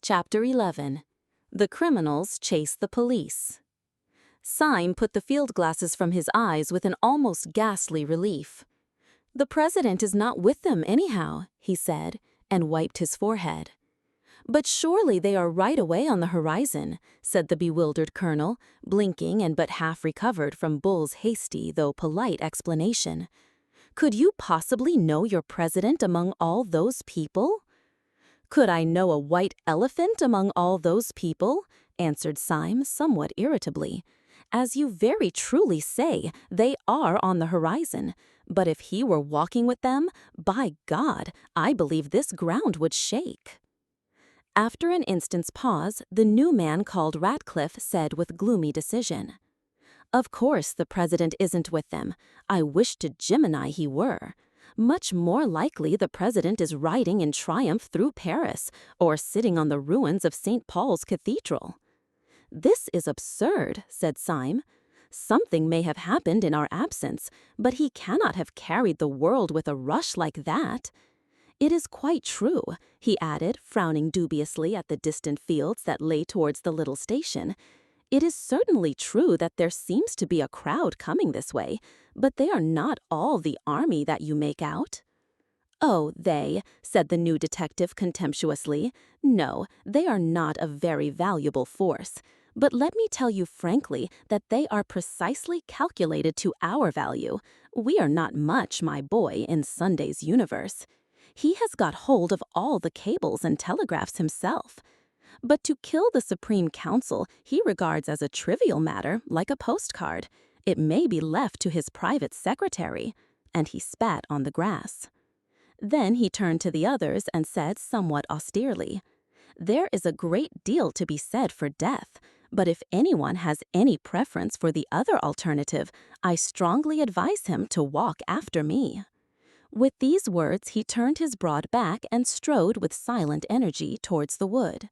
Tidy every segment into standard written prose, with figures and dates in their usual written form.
Chapter 11. The Criminals Chase the Police. Syme put the field glasses from his eyes with an almost ghastly relief. "The president is not with them anyhow," he said, and wiped his forehead. "But surely they are right away on the horizon," said the bewildered colonel, blinking and but half recovered from Bull's hasty though polite explanation. "Could you possibly know your president among all those people?" "Could I know a white elephant among all those people?" answered Syme somewhat irritably. "As you very truly say, they are on the horizon. But if he were walking with them, by God, I believe this ground would shake." After an instant's pause, the new man called Ratcliffe said with gloomy decision, "Of course the president isn't with them. I wish to Gemini he were. Much more likely the president is riding in triumph through Paris, or sitting on the ruins of St. Paul's Cathedral." "This is absurd," said Syme. "Something may have happened in our absence, but he cannot have carried the world with a rush like that. It is quite true," he added, frowning dubiously at the distant fields that lay towards the little station. "It is certainly true that there seems to be a crowd coming this way, but they are not all the army that you make out." "Oh, they," said the new detective contemptuously. "No, they are not a very valuable force. But let me tell you frankly that they are precisely calculated to our value. We are not much, my boy, in Sunday's universe. He has got hold of all the cables and telegraphs himself. But to kill the Supreme Council he regards as a trivial matter, like a postcard. It may be left to his private secretary." And he spat on the grass. Then he turned to the others and said somewhat austerely, "There is a great deal to be said for death, but if anyone has any preference for the other alternative, I strongly advise him to walk after me." With these words he turned his broad back and strode with silent energy towards the wood.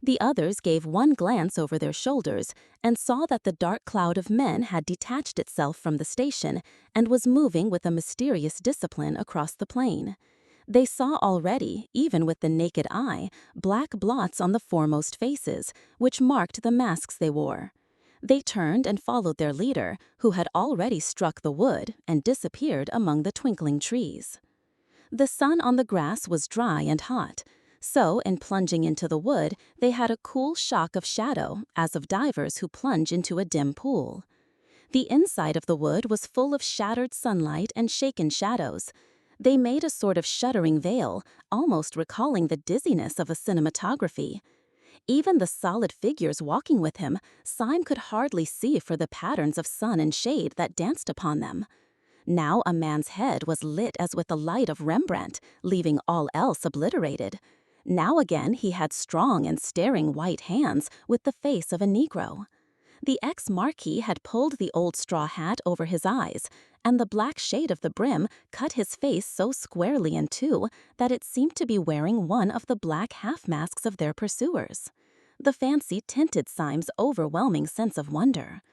The others gave one glance over their shoulders and saw that the dark cloud of men had detached itself from the station and was moving with a mysterious discipline across the plain. They saw already, even with the naked eye, black blots on the foremost faces, which marked the masks they wore. They turned and followed their leader, who had already struck the wood and disappeared among the twinkling trees. The sun on the grass was dry and hot. So, in plunging into the wood, they had a cool shock of shadow, as of divers who plunge into a dim pool. The inside of the wood was full of shattered sunlight and shaken shadows. They made a sort of shuddering veil, almost recalling the dizziness of a cinematography. Even the solid figures walking with him, Syme could hardly see for the patterns of sun and shade that danced upon them. Now a man's head was lit as with the light of Rembrandt, leaving all else obliterated. Now again he had strong and staring white hands with the face of a Negro. The ex-marquis had pulled the old straw hat over his eyes, and the black shade of the brim cut his face so squarely in two that it seemed to be wearing one of the black half-masks of their pursuers. The fancy tinted Syme's overwhelming sense of wonder.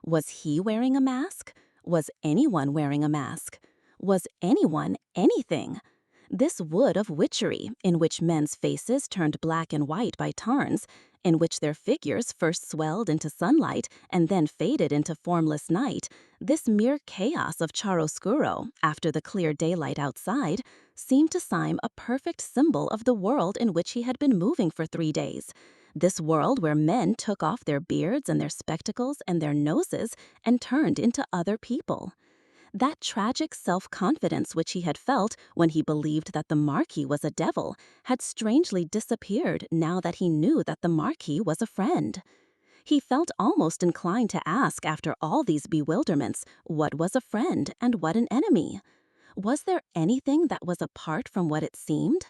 Was he wearing a mask? Was anyone wearing a mask? Was anyone anything? This wood of witchery, in which men's faces turned black and white by turns, in which their figures first swelled into sunlight and then faded into formless night, this mere chaos of chiaroscuro, after the clear daylight outside, seemed to Syme a perfect symbol of the world in which he had been moving for 3 days. This world where men took off their beards and their spectacles and their noses and turned into other people. That tragic self-confidence which he had felt when he believed that the Marquis was a devil had strangely disappeared now that he knew that the Marquis was a friend. He felt almost inclined to ask, after all these bewilderments, what was a friend and what an enemy? Was there anything that was apart from what it seemed?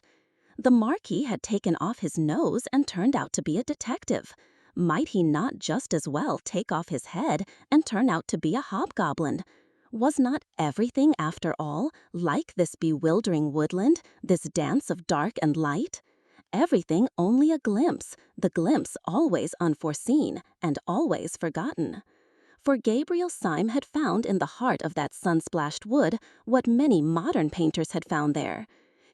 The Marquis had taken off his nose and turned out to be a detective. Might he not just as well take off his head and turn out to be a hobgoblin? Was not everything, after all, like this bewildering woodland, this dance of dark and light? Everything only a glimpse, the glimpse always unforeseen and always forgotten. For Gabriel Syme had found in the heart of that sun-splashed wood what many modern painters had found there.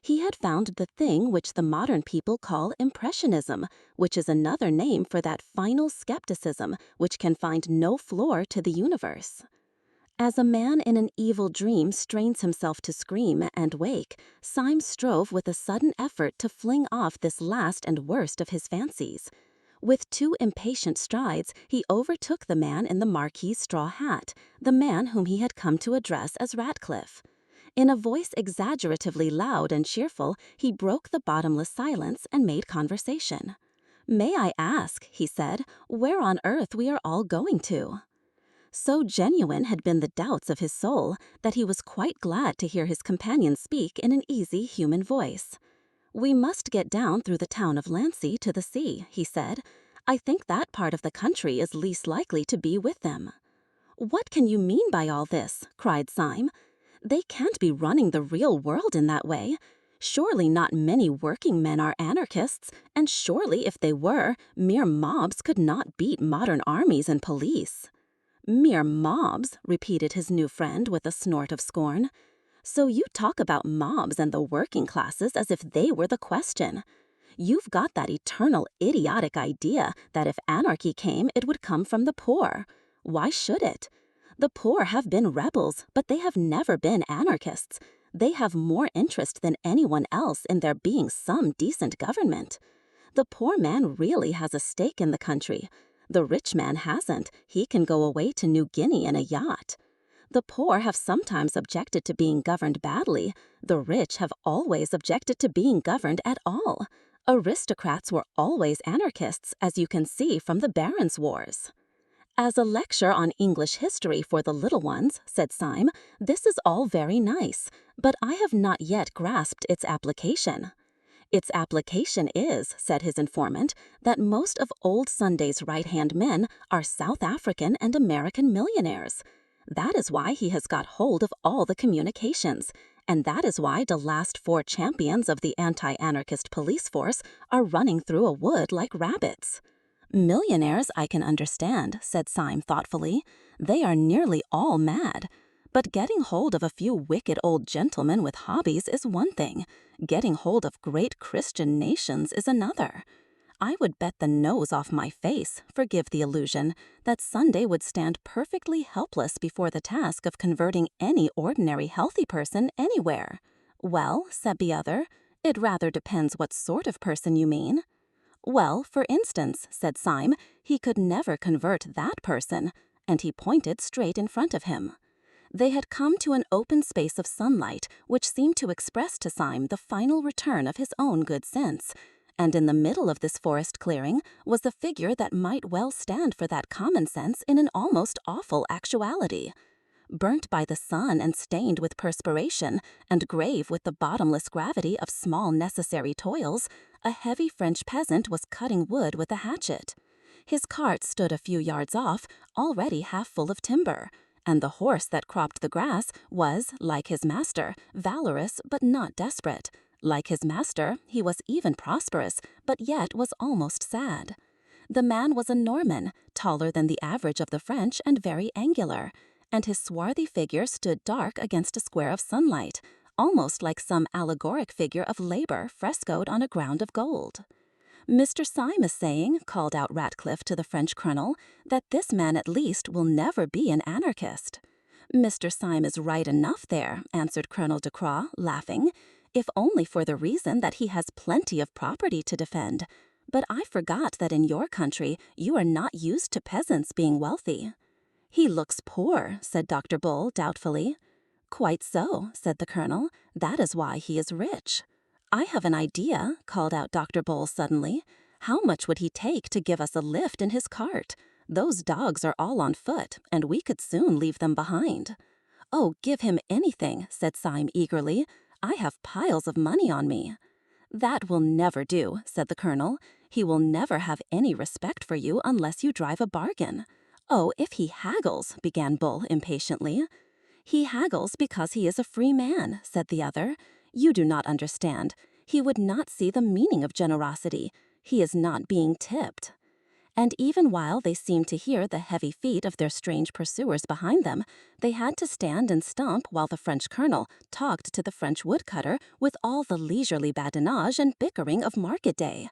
He had found the thing which the modern people call impressionism, which is another name for that final skepticism which can find no floor to the universe. As a man in an evil dream strains himself to scream and wake, Syme strove with a sudden effort to fling off this last and worst of his fancies. With 2 impatient strides, he overtook the man in the Marquis's straw hat, the man whom he had come to address as Ratcliffe. In a voice exaggeratively loud and cheerful, he broke the bottomless silence and made conversation. "May I ask," he said, "where on earth we are all going to?" So genuine had been the doubts of his soul that he was quite glad to hear his companion speak in an easy human voice. "We must get down through the town of Lancy to the sea," he said. "I think that part of the country is least likely to be with them." "What can you mean by all this?" cried Syme. "They can't be running the real world in that way. Surely not many working men are anarchists, and surely if they were, mere mobs could not beat modern armies and police." "Mere mobs," repeated his new friend with a snort of scorn. "So you talk about mobs and the working classes as if they were the question. You've got that eternal idiotic idea that if anarchy came, it would come from the poor. Why should it? The poor have been rebels, but they have never been anarchists. They have more interest than anyone else in there being some decent government. The poor man really has a stake in the country. The rich man hasn't. He can go away to New Guinea in a yacht. The poor have sometimes objected to being governed badly. The rich have always objected to being governed at all. Aristocrats were always anarchists, as you can see from the Barons' Wars." "As a lecture on English history for the little ones," said Syme, "this is all very nice, but I have not yet grasped its application." "Its application is," said his informant, "that most of old Sunday's right-hand men are South African and American millionaires. That is why he has got hold of all the communications, and that is why the last 4 champions of the anti-anarchist police force are running through a wood like rabbits." "Millionaires I can understand," said Syme thoughtfully. "They are nearly all mad. But getting hold of a few wicked old gentlemen with hobbies is one thing. Getting hold of great Christian nations is another. I would bet the nose off my face, forgive the illusion, that Sunday would stand perfectly helpless before the task of converting any ordinary healthy person anywhere." "Well," said the other, "it rather depends what sort of person you mean." "Well, for instance," said Syme, "he could never convert that person," and he pointed straight in front of him. They had come to an open space of sunlight which seemed to express to Syme the final return of his own good sense, and in the middle of this forest clearing was the figure that might well stand for that common sense in an almost awful actuality. Burnt by the sun and stained with perspiration, and grave with the bottomless gravity of small necessary toils, a heavy French peasant was cutting wood with a hatchet. His cart stood a few yards off, already half full of timber, and the horse that cropped the grass was, like his master, valorous but not desperate. Like his master, he was even prosperous, but yet was almost sad. The man was a Norman, taller than the average of the French and very angular, and his swarthy figure stood dark against a square of sunlight, almost like some allegoric figure of labor frescoed on a ground of gold. "Mr. Syme is saying," called out Ratcliffe to the French colonel, "that this man at least will never be an anarchist." "Mr. Syme is right enough there," answered Colonel de Croix, laughing, "if only for the reason that he has plenty of property to defend. But I forgot that in your country you are not used to peasants being wealthy." "He looks poor," said Dr. Bull doubtfully. "Quite so," said the colonel. "That is why he is rich." "I have an idea," called out Dr. Bull suddenly. "How much would he take to give us a lift in his cart? Those dogs are all on foot, and we could soon leave them behind." "Oh, give him anything," said Syme eagerly. "I have piles of money on me." "That will never do," said the colonel. "He will never have any respect for you unless you drive a bargain." "Oh, if he haggles," began Bull impatiently. "He haggles because he is a free man," said the other. "You do not understand. He would not see the meaning of generosity. He is not being tipped." And even while they seemed to hear the heavy feet of their strange pursuers behind them, they had to stand and stomp while the French colonel talked to the French woodcutter with all the leisurely badinage and bickering of market day.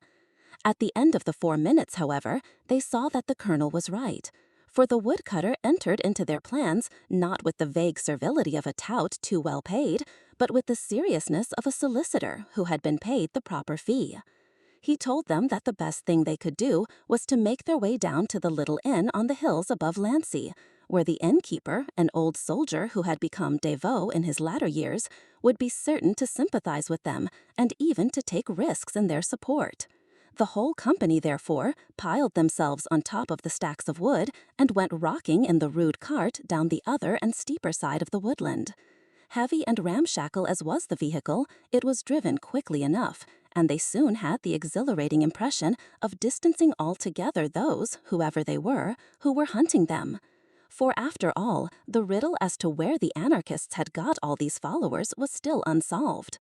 At the end of the 4 minutes, however, they saw that the colonel was right. For the woodcutter entered into their plans not with the vague servility of a tout too well paid, but with the seriousness of a solicitor who had been paid the proper fee. He told them that the best thing they could do was to make their way down to the little inn on the hills above Lancy, where the innkeeper, an old soldier who had become dévot in his latter years, would be certain to sympathize with them and even to take risks in their support. The whole company, therefore, piled themselves on top of the stacks of wood and went rocking in the rude cart down the other and steeper side of the woodland. Heavy and ramshackle as was the vehicle, it was driven quickly enough, and they soon had the exhilarating impression of distancing altogether those, whoever they were, who were hunting them. For after all, the riddle as to where the anarchists had got all these followers was still unsolved.